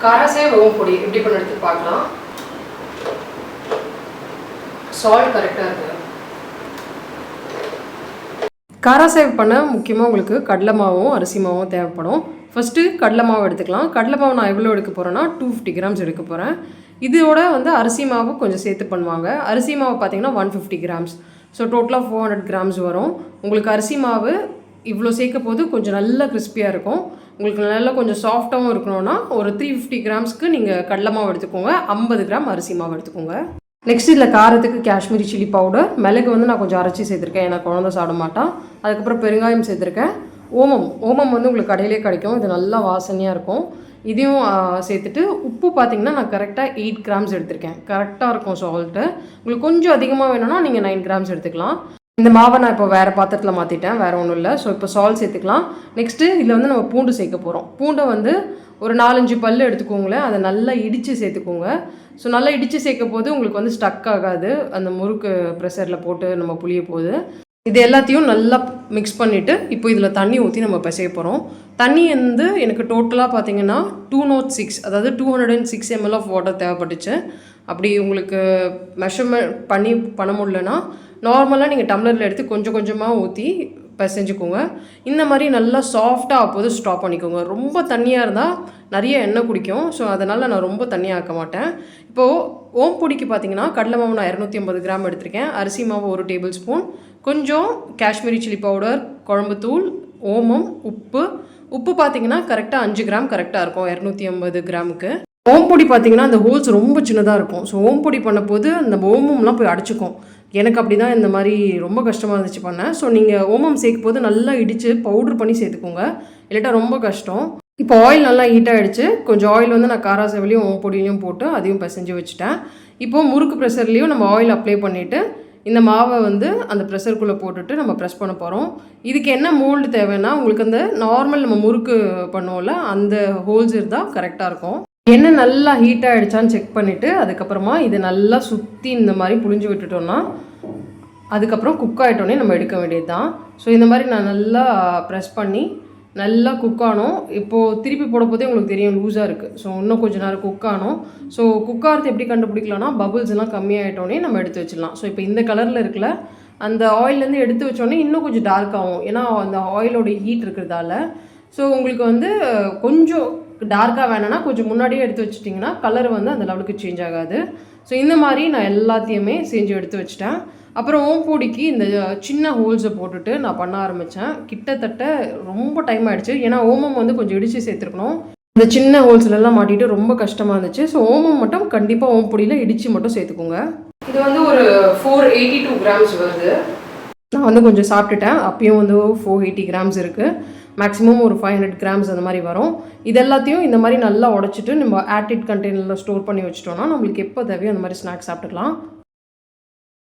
காராசேவ் ஓம் பொடி எப்படி பண்ணுறது பார்க்கலாம். சால்ட் கரெக்டாக இருக்குது. காராசேவ் பண்ண முக்கியமாக உங்களுக்கு கடலை மாவும் அரிசி மாவும் தேவைப்படும். ஃபஸ்ட்டு கடலை மாவு எடுத்துக்கலாம். கடலை மாவு நான் எவ்வளோ எடுக்க போகிறேன்னா 250 கிராம்ஸ் எடுக்க போகிறேன். இதோட வந்து அரிசி மாவு கொஞ்சம் சேர்த்து பண்ணுவாங்க. அரிசி மாவு பார்த்திங்கன்னா 150 கிராம்ஸ். ஸோ டோட்டலாக 400 கிராம்ஸ் வரும். உங்களுக்கு அரிசி மாவு இவ்வளோ சேர்க்க போது கொஞ்சம் நல்லா கிறிஸ்பியாக இருக்கும். உங்களுக்கு நல்லா கொஞ்சம் சாஃப்டாகவும் இருக்கணும்னா ஒரு 350 கிராம்ஸ்க்கு நீங்கள் கடலை மாவு எடுத்துக்கோங்க. 50 கிராம் அரிசி மாவு எடுத்துக்கோங்க. நெக்ஸ்ட் இதில் காரத்துக்கு காஷ்மீரி சில்லி பவுடர், மிளகு வந்து நான் கொஞ்சம் அரைச்சி சேர்த்துருக்கேன், ஏன்னா குழந்தை சாப்பிட மாட்டான். அதுக்கப்புறம் பெருங்காயம் சேர்த்துருக்கேன். ஓமம் வந்து உங்களுக்கு கடையிலே கிடைக்கும், இது நல்லா வாசனையாக இருக்கும். இதையும் சேர்த்துட்டு உப்பு பார்த்திங்கன்னா நான் கரெக்டாக 8 கிராம்ஸ் எடுத்திருக்கேன். கரெக்டாக இருக்கும் சால்ட்டு. உங்களுக்கு கொஞ்சம் அதிகமாக வேணும்னா நீங்கள் 9 கிராம்ஸ் எடுத்துக்கலாம். இந்த மாவை நான் இப்போ வேறு பாத்திரத்தில் மாற்றிட்டேன், வேறு ஒன்றும் இல்லை. ஸோ இப்போ சால்ட் சேர்த்துக்கலாம். நெக்ஸ்ட்டு இதில் வந்து நம்ம பூண்டு சேர்க்க போகிறோம். பூண்டை வந்து ஒரு 4-5 பல் எடுத்துக்கோங்களேன், அதை நல்லா இடித்து சேர்த்துக்கோங்க. ஸோ நல்லா இடித்து சேர்க்க போது உங்களுக்கு வந்து ஸ்டக் ஆகாது, அந்த முறுக்கு ப்ரெஷரில் போட்டு நம்ம புளிய போது. இது எல்லாத்தையும் நல்லா மிக்ஸ் பண்ணிவிட்டு இப்போ இதில் தண்ணி ஊற்றி நம்ம பிசைய போகிறோம். தண்ணி வந்து எனக்கு டோட்டலாக பார்த்திங்கன்னா 206, அதாவது 206 ml ஆஃப் வாட்டர் தேவைப்பட்டுச்சு. அப்படி உங்களுக்கு மெஷர்மெண்ட் பண்ண முடியலன்னா நார்மலாக நீங்கள் டம்ளரில் எடுத்து கொஞ்சம் கொஞ்சமாக ஊற்றி பிசைஞ்சுக்கோங்க. இந்த மாதிரி நல்லா சாஃப்டாக அப்போது ஸ்டாப் பண்ணிக்கோங்க. ரொம்ப தண்ணியாக இருந்தால் நிறைய எண்ணெய் குடிக்கும். ஸோ அதனால் நான் ரொம்ப தண்ணியாக ஆக்க மாட்டேன். இப்போது ஓம் பொடிக்கு பார்த்தீங்கன்னா கடலை மாவு நான் 250 கிராம் எடுத்திருக்கேன். அரிசி மாவு 1 டேபிள் ஸ்பூன், கொஞ்சம் காஷ்மீரி சில்லி பவுடர், குழம்புத்தூள், ஓமம், உப்பு பார்த்தீங்கன்னா கரெக்டாக 5 கிராம் கரெக்டாக இருக்கும் 250 கிராமுக்கு. ஓம் பொடி பார்த்தீங்கன்னா அந்த ஹோல்ஸ் ரொம்ப சின்னதாக இருக்கும். ஸோ ஓம் பொடி பண்ண போது அந்த ஓமம்லாம் போய் அடிச்சுக்கும். எனக்கு அப்படி தான் இந்த மாதிரி ரொம்ப கஷ்டமாக இருந்துச்சு பண்ணேன். ஸோ நீங்கள் ஓமம் சேர்க்கும் போது நல்லா இடித்து பவுட்ரு பண்ணி சேர்த்துக்கோங்க, இல்லாட்டா ரொம்ப கஷ்டம். இப்போ ஆயில் நல்லா ஹீட் ஆகிடுச்சு. கொஞ்சம் ஆயில் வந்து நான் காராசேவிலையும் ஓம் பொடியிலையும் போட்டு அதையும் பிசைஞ்சு வச்சுட்டேன். இப்போது முறுக்கு ப்ரெஷர்லேயும் நம்ம ஆயில் அப்ளை பண்ணிவிட்டு இந்த மாவை வந்து அந்த ப்ரெஷருக்குள்ளே போட்டுட்டு நம்ம ப்ரெஸ் பண்ண போகிறோம். இதுக்கு என்ன மோல்டு தேவைன்னா உங்களுக்கு அந்த நார்மல் நம்ம முறுக்கு பண்ணுவோம்ல அந்த ஹோல்ஸ் இருந்தால் கரெக்டாக இருக்கும். எண்ணெய் நல்லா ஹீட் ஆகிடுச்சான்னு செக் பண்ணிவிட்டு அதுக்கப்புறமா இதை நல்லா சுற்றி இந்த மாதிரி புழிஞ்சு விட்டுட்டோன்னா அதுக்கப்புறம் குக் ஆகிட்டோன்னே நம்ம எடுக்க வேண்டியது தான். ஸோ இந்த மாதிரி நான் நல்லா ப்ரெஸ் பண்ணி நல்லா குக் ஆனோம். இப்போது திருப்பி போட போதே உங்களுக்கு தெரியும் லூஸாக இருக்குது. ஸோ இன்னும் கொஞ்சம் நேரம் குக் ஆனோம். ஸோ குக் ஆகிறது எப்படி கண்டுபிடிக்கலாம்னா பபுள்ஸ் எல்லாம் கம்மியாகிட்டோன்னே நம்ம எடுத்து வச்சிடலாம். ஸோ இப்போ இந்த கலரில் இருக்குல்ல அந்த ஆயிலேருந்து எடுத்து வச்சோடனே இன்னும் கொஞ்சம் டார்க் ஆகும், ஏன்னா அந்த ஆயிலோட ஹீட் இருக்கிறதால. ஸோ உங்களுக்கு வந்து கொஞ்சம் டார்க்காக வேணும்னா கொஞ்சம் முன்னாடியே எடுத்து வச்சிட்டிங்கன்னா கலர் வந்து அந்த லெவலுக்கு சேஞ்ச் ஆகாது. ஸோ இந்த மாதிரி நான் எல்லாத்தையுமே செஞ்சு எடுத்து வச்சிட்டேன். அப்புறம் ஓம் பொடிக்கு இந்த சின்ன ஹோல்ஸை போட்டுட்டு நான் பண்ண ஆரம்பித்தேன். கிட்டத்தட்ட ரொம்ப டைம் ஆகிடுச்சு, ஏன்னா ஓமம் வந்து கொஞ்சம் இடித்து சேர்த்துருக்கணும். இந்த சின்ன ஹோல்ஸ்லாம் மாட்டிட்டு ரொம்ப கஷ்டமாக இருந்துச்சு. ஸோ ஓமம் மட்டும் கண்டிப்பாக ஓம் பொடியில் இடித்து மட்டும் சேர்த்துக்கோங்க. இது வந்து ஒரு 482 கிராம்ஸ் வருது. நான் வந்து கொஞ்சம் சாப்பிட்டுட்டேன், அப்பயும் வந்து 480 கிராம்ஸ் இருக்குது. மேக்ஸிமம் ஒரு 500 கிராம்ஸ் அந்த மாதிரி வரும். இது எல்லாத்தையும் இந்த மாதிரி நல்லா உடச்சிட்டு நம்ம ஏர்டைட் கண்டெய்னரில் ஸ்டோர் பண்ணி வச்சிட்டோம்னா நம்மளுக்கு எப்போ தேவையோ அந்த மாதிரி ஸ்நாக்ஸ் சாப்பிட்டுக்கலாம்.